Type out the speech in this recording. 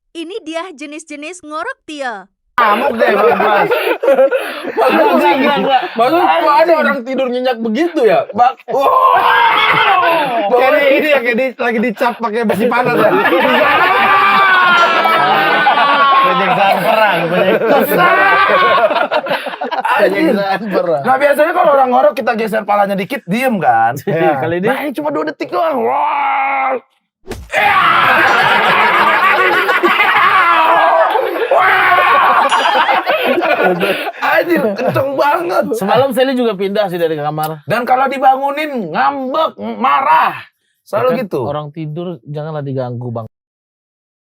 Ini dia jenis-jenis ngorok Tio. Amuk deh Mas. Enggak. Maksud kok ada orang tidur nyenyak begitu ya? Kayak ini ya, kayak lagi dicap pakai besi panas ya. Penyiksaan perang. Penyiksaan perang. Nah biasanya kalau orang ngorok kita geser palanya dikit, diem kan? Kali ini Nah ini cuma 2 detik doang. Anjir, kenceng banget. semalam Sally juga pindah sih dari kamar. Dan kalau dibangunin ngambek, marah. Selalu Kan gitu. Orang tidur janganlah diganggu, Bang.